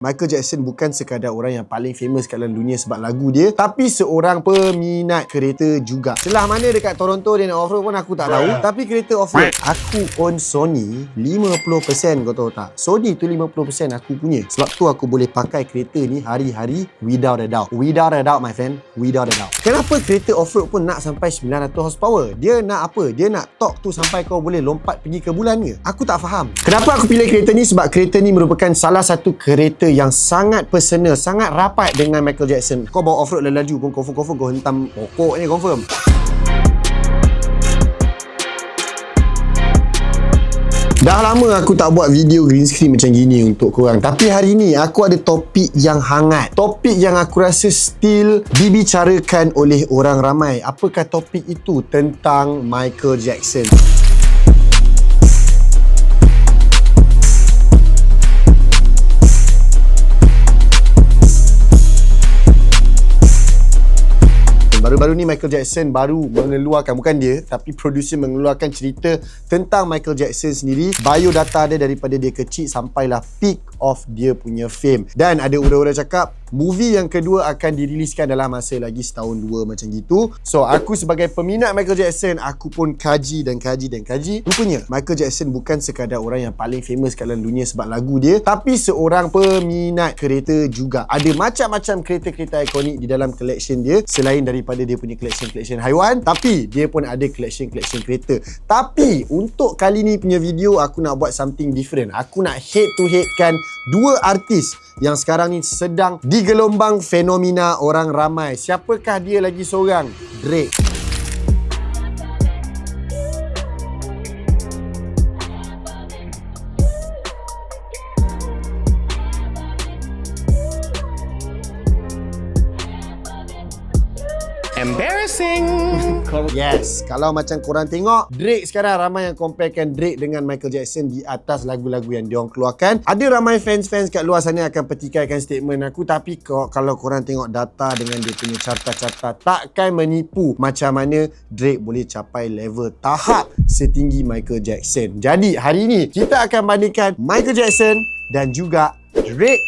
Michael Jackson bukan sekadar orang yang paling famous kat dalam dunia sebab lagu dia, tapi seorang peminat kereta juga. Celah mana dekat Toronto dia nak off-road pun aku tak tahu. Tapi kereta off-road, aku own Sony 50%, kau tahu tak? Sony tu 50% aku punya. Sebab tu aku boleh pakai kereta ni hari-hari without a doubt. Without a doubt my friend, without a doubt. Kenapa kereta off-road pun nak sampai 900 horsepower? Dia nak apa? Dia nak torque tu sampai kau boleh lompat pergi ke bulan ke? Aku tak faham. Kenapa aku pilih kereta ni? Sebab kereta ni merupakan salah satu kereta yang sangat personal, sangat rapat dengan Michael Jackson. Kau bawa off-road laju pun confirm kau hentam pokok ni confirm. Dah lama aku tak buat video green screen macam gini untuk korang. Tapi hari ni aku ada topik yang hangat. Topik yang aku rasa still dibicarakan oleh orang ramai. Apakah topik itu? Tentang Michael Jackson. Baru-baru ni Michael Jackson baru mengeluarkan, bukan dia, tapi producer mengeluarkan cerita tentang Michael Jackson sendiri. Biodata dia daripada dia kecil sampailah peak of dia punya fame. Dan ada orang-orang cakap movie yang kedua akan diriliskan dalam masa lagi setahun dua macam gitu. So aku sebagai peminat Michael Jackson, aku pun kaji dan kaji. Rupanya Michael Jackson bukan sekadar orang yang paling famous kat dalam dunia sebab lagu dia, tapi seorang peminat kereta juga. Ada macam-macam kereta-kereta ikonik di dalam collection dia. Selain daripada dia punya collection haiwan, tapi dia pun ada collection kereta. Tapi untuk kali ni punya video, aku nak buat something different. Aku nak head to head kan dua artis yang sekarang ni sedang digelombang fenomena orang ramai. Siapakah dia lagi seorang? Drake. Embarrassing. Yes, kalau macam korang tengok, Drake sekarang ramai yang comparekan Drake dengan Michael Jackson di atas lagu-lagu yang diorang keluarkan. Ada ramai fans-fans kat luar sana akan petikaikan statement aku, tapi kalau korang tengok data dengan dia punya carta-carta, takkan menipu macam mana Drake boleh capai level tahap setinggi Michael Jackson. Jadi hari ni kita akan bandingkan Michael Jackson dan juga Drake.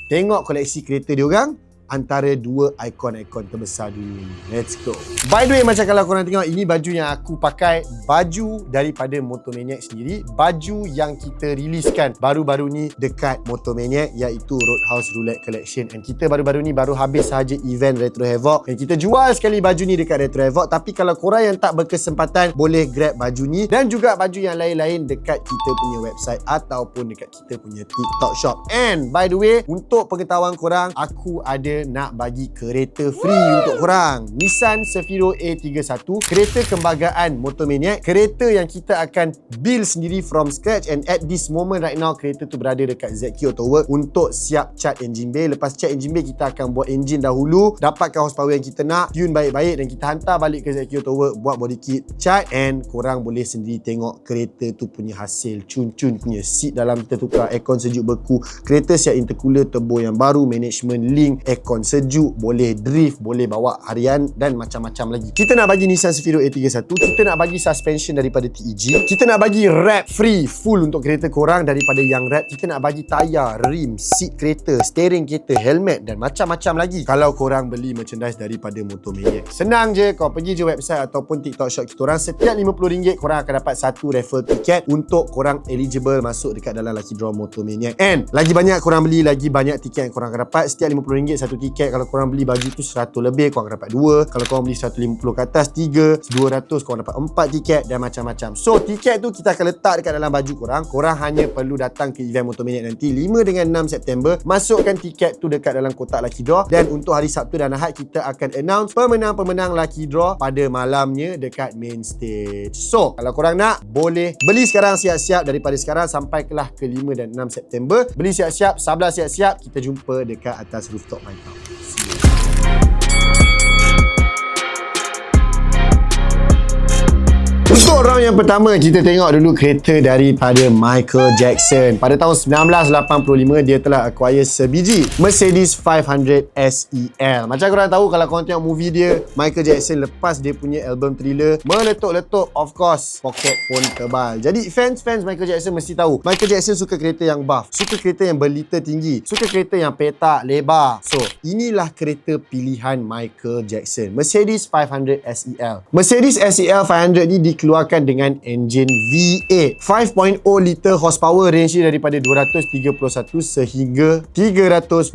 Tengok koleksi kereta diorang antara dua ikon-ikon terbesar dunia. Let's go. By the way, macam kalau korang tengok, ini baju yang aku pakai, baju daripada Motomaniac sendiri, baju yang kita riliskan baru-baru ni dekat Motomaniac, iaitu Roadhouse Roulette Collection. And kita baru-baru ni baru habis sahaja event Retro Havoc, dan kita jual sekali baju ni dekat Retro Havoc. Tapi kalau korang yang tak berkesempatan, boleh grab baju ni dan juga baju yang lain-lain dekat kita punya website ataupun dekat kita punya TikTok shop. And by the way, untuk pengetahuan korang, aku ada nak bagi kereta free untuk korang. Nissan Sefiro A31, kereta kembagaan Motomaniac, kereta yang kita akan build sendiri from scratch. And at this moment right now, kereta tu berada dekat ZK Auto Work untuk siap cat engine bay. Lepas cat engine bay, kita akan buat engine dahulu, dapatkan horsepower yang kita nak, tune baik-baik, dan kita hantar balik ke ZK Auto Work, buat body kit, cat, and korang boleh sendiri tengok kereta tu punya hasil. Cun-cun punya seat dalam kita tukar, aircon sejuk beku, kereta siap intercooler turbo yang baru, management link, aircon sejuk, boleh drift, boleh bawa harian dan macam-macam lagi. Kita nak bagi Nissan Sefiro A31, kita nak bagi suspension daripada TEG, kita nak bagi wrap free full untuk kereta korang daripada Young Wrap, kita nak bagi tayar, rim, seat kereta, steering kereta, helmet dan macam-macam lagi. Kalau korang beli merchandise daripada Motomaniac, senang je, kau pergi je website ataupun TikTok shop kita orang. Setiap RM50 korang akan dapat satu raffle tiket untuk korang eligible masuk dekat dalam lucky draw Motomaniac. And lagi banyak korang beli, lagi banyak tiket yang korang akan dapat. Setiap RM50 satu tiket. Kalau korang beli baju tu 100 lebih, korang akan dapat 2. Kalau korang beli 150 ke atas, 3. 200, korang dapat 4 tiket dan macam-macam. So tiket tu kita akan letak dekat dalam baju korang. Korang hanya perlu datang ke event Motomaniac nanti 5 dengan 6 September, masukkan tiket tu dekat dalam kotak lucky draw. Dan untuk hari Sabtu dan Ahad, kita akan announce pemenang-pemenang lucky draw pada malamnya dekat main stage. So kalau korang nak, boleh beli sekarang, siap-siap daripada sekarang sampai kelah ke 5 dan 6 September. Beli siap-siap, Sablah siap-siap. Kita jumpa dekat atas rooftop my town. Untuk Untuk round yang pertama, kita tengok dulu kereta daripada Michael Jackson. Pada tahun 1985, dia telah acquire sebiji Mercedes 500 SEL. Macam korang tahu, kalau korang tengok movie dia, Michael Jackson lepas dia punya album Thriller, meletup-letup, of course, poket pun tebal. Jadi fans Michael Jackson mesti tahu, Michael Jackson suka kereta yang buff, suka kereta yang berliter tinggi, suka kereta yang petak, lebar. So, inilah kereta pilihan Michael Jackson, Mercedes 500 SEL. Mercedes SEL 500 ni dikeluarkan dengan enjin V8 5.0 liter horsepower, range dia daripada 231 sehingga 326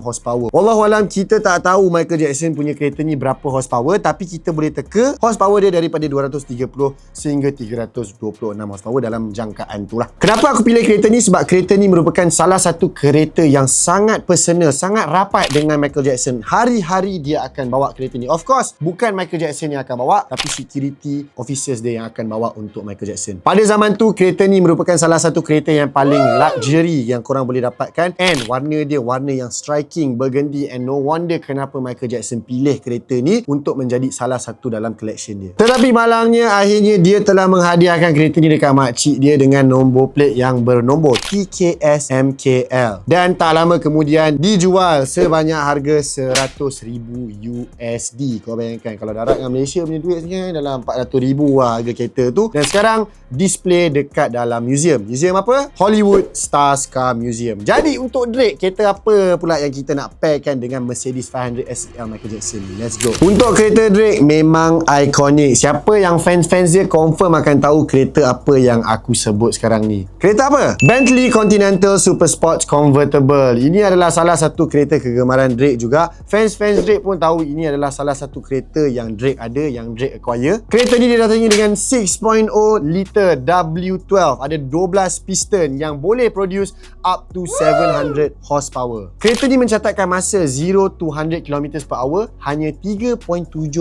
horsepower. Wallahualam, kita tak tahu Michael Jackson punya kereta ni berapa horsepower, tapi kita boleh teka horsepower dia daripada 230 sehingga 326 horsepower dalam jangkaan tu lah. Kenapa aku pilih kereta ni? Sebab kereta ni merupakan salah satu kereta yang sangat personal, sangat rapat dengan Michael Jackson. Hari-hari dia akan bawa kereta ni. Of course, bukan Michael Jackson yang akan bawa, tapi security officers dia yang akan bawa untuk Michael Jackson. Pada zaman tu, kereta ni merupakan salah satu kereta yang paling luxury yang korang boleh dapatkan, and warna dia warna yang striking, burgundy, and no wonder kenapa Michael Jackson pilih kereta ni untuk menjadi salah satu dalam collection dia. Tetapi malangnya, akhirnya dia telah menghadiahkan kereta ni dekat makcik dia dengan nombor plate yang bernombor TKS MKL, dan tak lama kemudian dijual sebanyak harga $100,000 USD. Kau bayangkan kalau darat dengan Malaysia punya duit sebenarnya dalam $400,000 lah harga kereta tu. Dan sekarang display dekat dalam museum. Museum apa? Hollywood Stars Car Museum. Jadi untuk Drake, kereta apa pula yang kita nak pairkan dengan Mercedes 500 SEL Michael Jackson? Let's go. Untuk kereta Drake memang ikonik. Siapa yang fans dia confirm akan tahu kereta apa yang aku sebut sekarang ni. Kereta apa? Bentley Continental Super Sports Convertible. Ini adalah salah satu kereta kegemaran Drake juga. Fans Drake pun tahu ini adalah salah satu kereta yang Drake ada, yang Drake acquire. Kereta ni didatangi dengan 6.0 liter W12. Ada 12 piston yang boleh produce up to 700 horsepower. Kereta ni mencatatkan masa 0 to 100 km per hour hanya 3.7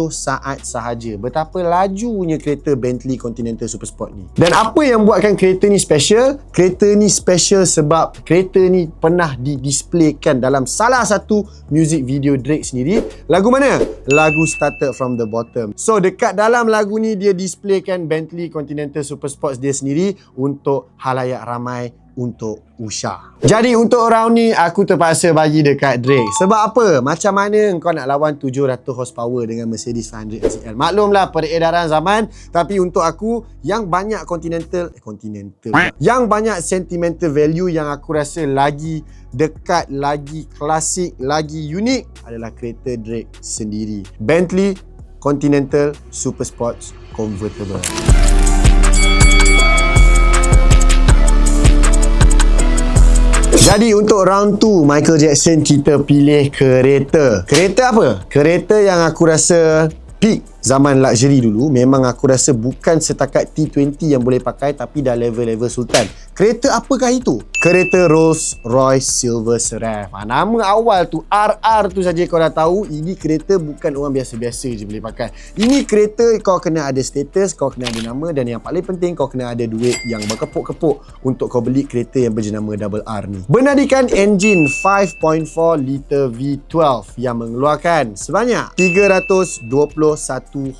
saat sahaja. Betapa lajunya kereta Bentley Continental Super Sport ni. Dan apa yang buatkan kereta ni special? Kereta ni special sebab kereta ni pernah didisplaykan dalam salah satu music video Drake sendiri. Lagu mana? Lagu Started From The Bottom. So dekat dalam lagu ni dia displaykan Bentley Continental Super Sports dia sendiri untuk halayak ramai, untuk Usha. Jadi untuk round ni aku terpaksa bagi dekat Drake. Sebab apa? Macam mana kau nak lawan 700 horsepower dengan Mercedes 500 SEL? Maklumlah peredaran zaman, tapi untuk aku yang banyak yang banyak sentimental value, yang aku rasa lagi dekat, lagi klasik, lagi unik adalah kereta Drake sendiri. Bentley Continental Super Sports Convertible. Jadi untuk round 2, Michael Jackson kita pilih kereta. Kereta apa? Kereta yang aku rasa peak zaman luxury dulu. Memang aku rasa bukan setakat T20 yang boleh pakai, tapi dah level-level sultan. Kereta apakah itu? Kereta Rolls Royce Silver Seraph. Nama awal tu, RR tu saja kau dah tahu. Ini kereta bukan orang biasa-biasa je boleh pakai. Ini kereta kau kena ada status, kau kena ada nama, dan yang paling penting kau kena ada duit yang berkepuk-kepuk untuk kau beli kereta yang berjenama Double R ni. Bernadikan enjin 5.4 liter V12 yang mengeluarkan sebanyak 321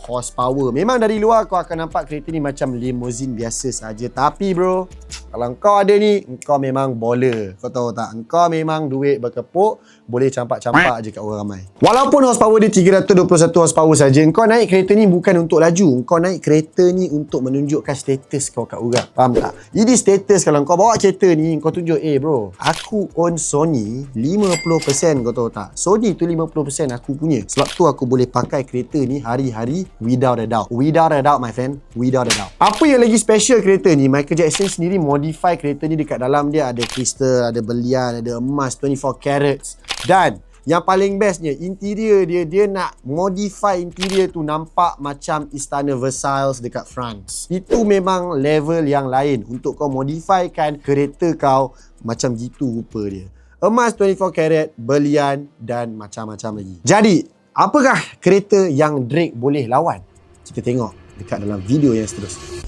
horsepower. Memang dari luar kau akan nampak kereta ni macam limousine biasa saja, tapi bro, kalau kau ada ni, kau memang baller. Kau tahu tak? Kau memang duit berkepuk, boleh campak-campak je kat orang ramai. Walaupun horsepower dia 321 horsepower saja, kau naik kereta ni bukan untuk laju. Kau naik kereta ni untuk menunjukkan status kau kat orang. Faham tak? Ini status kalau kau bawa kereta ni, kau tunjuk, bro, aku own Sony 50%, kau tahu tak? Sony tu 50% aku punya. Sebab tu aku boleh pakai kereta ni hari-hari without a doubt. Without a doubt, my friend. Without a doubt. Apa yang lagi special kereta ni? Michael Jackson sendiri modify kereta ni. Dekat dalam dia ada kristal, ada belian, ada emas 24 carats. Dan yang paling bestnya, interior dia nak modify interior tu nampak macam Istana Versailles dekat France. Itu memang level yang lain untuk kau modifykan kereta kau macam gitu rupa dia. Emas 24 karat, belian dan macam-macam lagi. Jadi, apakah kereta yang Drake boleh lawan? Kita tengok dekat dalam video yang seterusnya.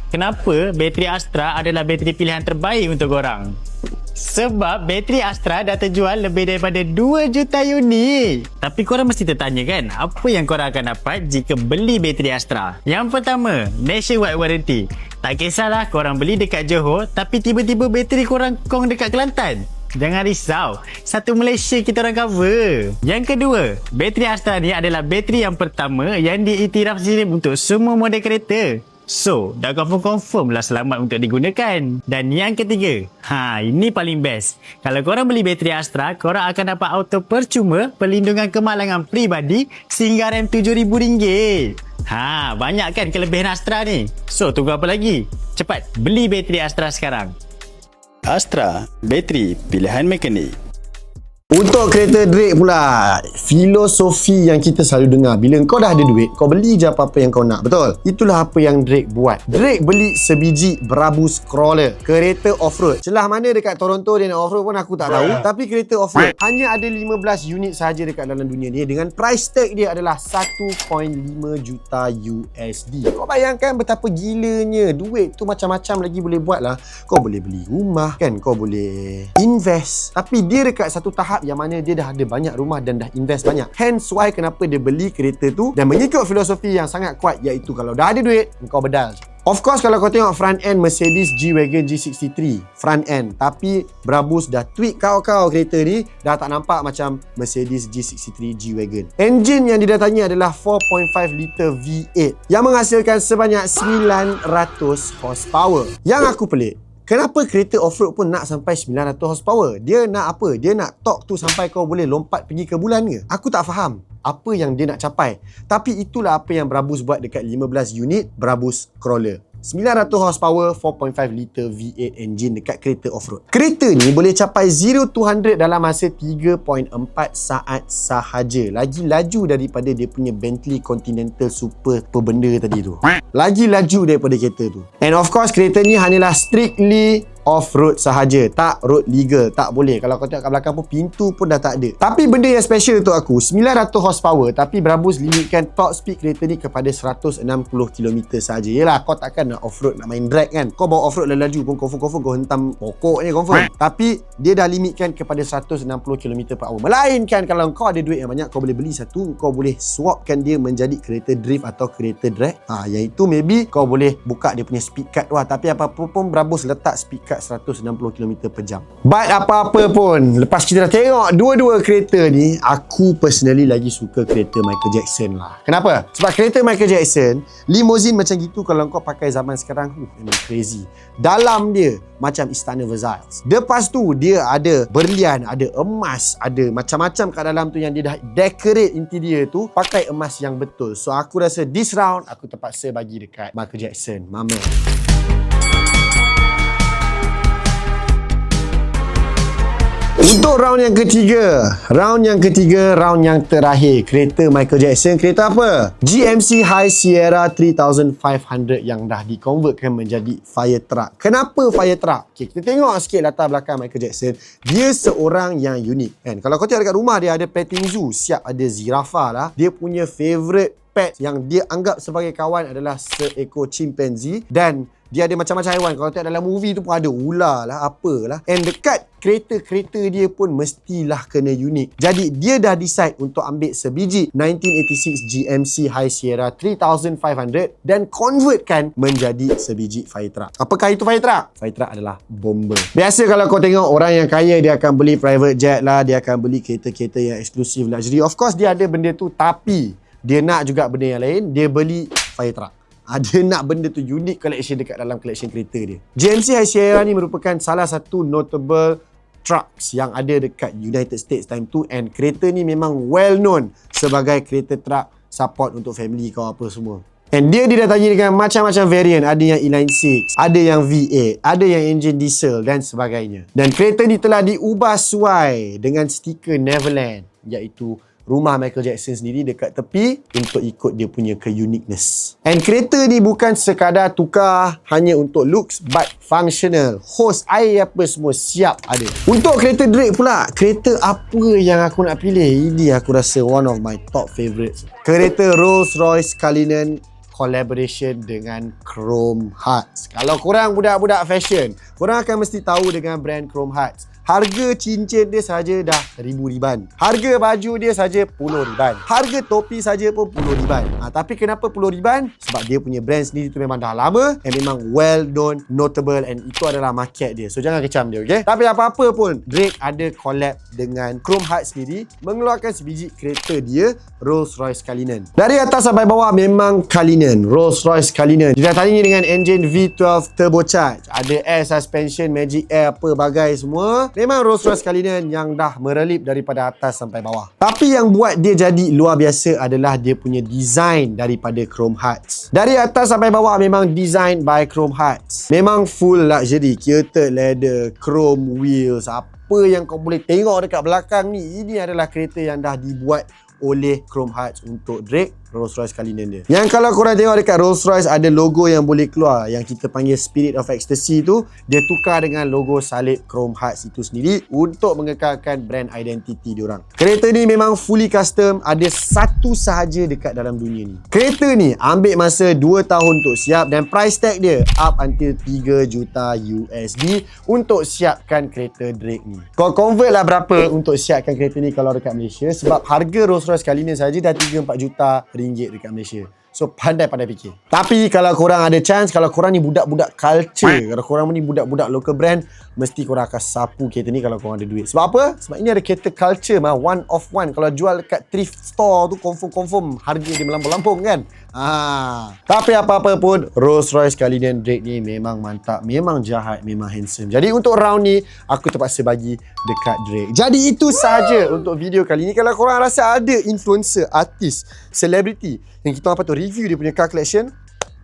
Kenapa bateri Astra adalah bateri pilihan terbaik untuk korang? Sebab bateri Astra dah terjual lebih daripada 2 juta unit. Tapi korang mesti tertanya kan, apa yang korang akan dapat jika beli bateri Astra? Yang pertama, nationwide warranty. Tak kisahlah korang beli dekat Johor, tapi tiba-tiba bateri korang kong dekat Kelantan. Jangan risau, satu Malaysia kita orang cover. Yang kedua, bateri Astra ni adalah bateri yang pertama yang diiktiraf sendiri untuk semua model kereta. So, dah confirm lah selamat untuk digunakan. Dan yang ketiga, ini paling best. Kalau korang beli bateri Astra, korang akan dapat auto percuma, perlindungan kemalangan peribadi sehingga RM7,000. Banyak kan kelebihan Astra ni? So, tunggu apa lagi? Cepat, beli bateri Astra sekarang. Astra, bateri pilihan mekanik. Untuk kereta Drake pula, filosofi yang kita selalu dengar, bila kau dah ada duit, kau beli je apa-apa yang kau nak, betul? Itulah apa yang Drake buat. Drake beli sebiji Brabus Crawler, kereta off-road. Celah mana dekat Toronto dia nak off-road pun aku tak tahu, tapi kereta off-road hanya ada 15 unit sahaja dekat dalam dunia ni, dengan price tag dia adalah 1.5 juta USD. Kau bayangkan betapa gilanya duit tu, macam-macam lagi boleh buat lah. Kau boleh beli rumah kan, kau boleh invest, tapi dia dekat satu tahap yang mana dia dah ada banyak rumah dan dah invest banyak. Hence why kenapa dia beli kereta tu dan mengikut filosofi yang sangat kuat, iaitu kalau dah ada duit, kau bedal je. Of course, kalau kau tengok front end Mercedes G-Wagon G63 front end, tapi Brabus dah tweak kau kereta ni, dah tak nampak macam Mercedes G63 G-Wagon. Engine yang didatangi adalah 4.5 liter V8 yang menghasilkan sebanyak 900 horsepower. Yang aku pelik, kenapa kereta off-road pun nak sampai 900 horsepower? Dia nak apa? Dia nak torque tu sampai kau boleh lompat pergi ke bulan ke? Aku tak faham apa yang dia nak capai. Tapi itulah apa yang Brabus buat dekat 15 unit Brabus Crawler. 900 horsepower, 4.5 liter V8 engine dekat kereta off-road. Kereta ni boleh capai 0 to 100 dalam masa 3.4 saat sahaja. Lagi laju daripada dia punya Bentley Continental Super apa benda tadi tu. Lagi laju daripada kereta tu. And of course, kereta ni hanyalah strictly off-road sahaja, tak road legal, tak boleh. Kalau kau tengok kat belakang pun, pintu pun dah tak ada. Tapi benda yang special untuk aku, 900 horsepower, tapi Brabus limitkan top speed kereta ni kepada 160 km sahaja. Yelah, kau takkan nak off-road, nak main drag kan. Kau bawa off-road laju pun confirm kau hentam pokok ni confirm. Tapi dia dah limitkan kepada 160 km per hour. Melainkan kalau kau ada duit yang banyak, kau boleh beli satu, kau boleh swapkan dia menjadi kereta drift atau kereta drag. Iaitu maybe kau boleh buka dia punya speed card. Tapi apa-apa pun Brabus letak speed card 160 km per jam. But apa-apa pun, lepas kita dah tengok dua-dua kereta ni, aku personally lagi suka kereta Michael Jackson lah. Kenapa? Sebab kereta Michael Jackson, limousine macam gitu kalau kau pakai zaman sekarang, memang crazy. Dalam dia macam istana Versailles. Lepas tu dia ada berlian, ada emas, ada macam-macam kat dalam tu yang dia dah decorate interior tu pakai emas yang betul. So aku rasa this round aku terpaksa bagi dekat Michael Jackson, mama. Untuk round yang ketiga, round yang terakhir, kereta Michael Jackson. Kereta apa? GMC High Sierra 3500 yang dah dikonvertkan menjadi fire truck. Kenapa fire truck? Okay, kita tengok sikit latar belakang Michael Jackson. Dia seorang yang unik kan. Kalau kau tengok dekat rumah dia ada petting zoo, siap ada zirafah lah. Dia punya favourite pet yang dia anggap sebagai kawan adalah seekor chimpanzee, dan dia ada macam-macam haiwan. Kalau tengok dalam movie tu pun ada ular lah, apalah. And dekat kereta-kereta dia pun mestilah kena unik. Jadi dia dah decide untuk ambil sebiji 1986 GMC High Sierra 3500 dan convertkan menjadi sebiji fire truck. Apakah itu fire truck? Fire truck adalah bomber. Biasa kalau kau tengok orang yang kaya, dia akan beli private jet lah, dia akan beli kereta-kereta yang eksklusif luxury. Of course dia ada benda tu, tapi dia nak juga benda yang lain, dia beli fire truck. Dia nak benda tu unique collection dekat dalam collection kereta dia. GMC High Sierra ni merupakan salah satu notable trucks yang ada dekat United States time tu, and kereta ni memang well known sebagai kereta truck support untuk family kau apa semua. And dia didatangi dengan macam-macam variant. Ada yang inline 6, ada yang V8, ada yang engine diesel dan sebagainya. Dan kereta ni telah diubah suai dengan stiker Neverland, iaitu rumah Michael Jackson sendiri dekat tepi untuk ikut dia punya ke-uniqueness. And kereta ni bukan sekadar tukar hanya untuk looks, but functional. Hose air apa semua siap ada. Untuk kereta Drake pula, kereta apa yang aku nak pilih? Ini aku rasa one of my top favourites. Kereta Rolls-Royce Cullinan collaboration dengan Chrome Hearts. Kalau korang budak-budak fashion, korang akan mesti tahu dengan brand Chrome Hearts. Harga cincin dia saja dah RM1,000. Harga baju dia saja RM10,000. Harga topi saja pun RM10,000. Tapi kenapa RM10,000? Sebab dia punya brand sendiri tu memang dah lama and memang well known, notable, and itu adalah market dia. So jangan kecam dia, okay? Tapi apa-apa pun, Drake ada collab dengan Chrome Hearts sendiri, mengeluarkan sebiji kereta dia, Rolls-Royce Cullinan. Dari atas sampai bawah memang Cullinan, Rolls-Royce Cullinan. Didatangi dengan engine V12 turbocharged, ada air suspension, magic air, apa bagai semua. Memang Rolls-Royce Cullinan yang dah merelip daripada atas sampai bawah. Tapi yang buat dia jadi luar biasa adalah dia punya design daripada Chrome Hearts. Dari atas sampai bawah memang design by Chrome Hearts. Memang full luxury, cured leather, chrome wheels, apa yang kau boleh tengok dekat belakang ni, ini adalah kereta yang dah dibuat oleh Chrome Hearts untuk Drake, Rolls-Royce Cullinan dia. Yang kalau korang tengok dekat Rolls-Royce ada logo yang boleh keluar, yang kita panggil Spirit of Ecstasy tu, dia tukar dengan logo salib Chrome Hearts itu sendiri untuk mengekalkan brand identity diorang. Kereta ni memang fully custom, ada satu sahaja dekat dalam dunia ni. Kereta ni ambil masa 2 tahun untuk siap dan price tag dia up until 3 juta USD untuk siapkan kereta Drake ni. Kau convert lah berapa untuk siapkan kereta ni kalau dekat Malaysia, sebab harga Rolls-Royce Cullinan saja dah 3-4 juta ringgit dekat Malaysia. So pandai-pandai fikir. Tapi kalau korang ada chance, kalau korang ni budak-budak culture, kalau korang ni budak-budak local brand, mesti korang akan sapu kereta ni kalau korang ada duit. Sebab apa? Sebab ini ada kereta culture mah, one of one. Kalau jual dekat thrift store tu confirm harga dia melampau-lampau kan. Tapi apa-apa pun, Rolls-Royce Cullinan Drake ni memang mantap, memang jahat, memang handsome. Jadi untuk round ni aku terpaksa bagi dekat Drake. Jadi itu sahaja untuk video kali ni. Kalau korang rasa ada influencer, artis, selebriti yang kita orang patut review dia punya car collection,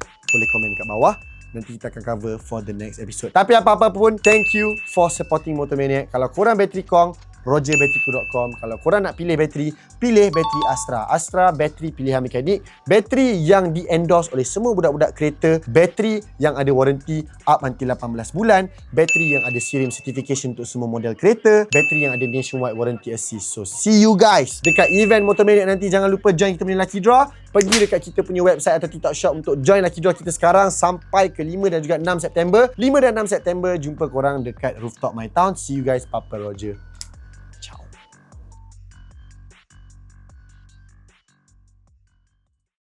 boleh komen dekat bawah. Nanti kita akan cover for the next episode. Tapi apa-apa pun, thank you for supporting Motomaniac. Kalau korang bateri Kong, rogerbatteryco.com. Kalau korang nak pilih bateri, pilih bateri Astra. Astra bateri pilihan mekanik, bateri yang di-endorse oleh semua budak-budak kereta, bateri yang ada warranty up until 18 bulan, bateri yang ada SIRIM certification untuk semua model kereta, bateri yang ada nationwide warranty assist. So see you guys dekat event Motomaniac nanti. Jangan lupa join kita punya lucky draw. Pergi dekat kita punya website atau TikTok shop untuk join lucky draw kita sekarang sampai ke 5 dan juga 6 September. 5 dan 6 September jumpa korang dekat Rooftop My Town. See you guys, Papa Roger.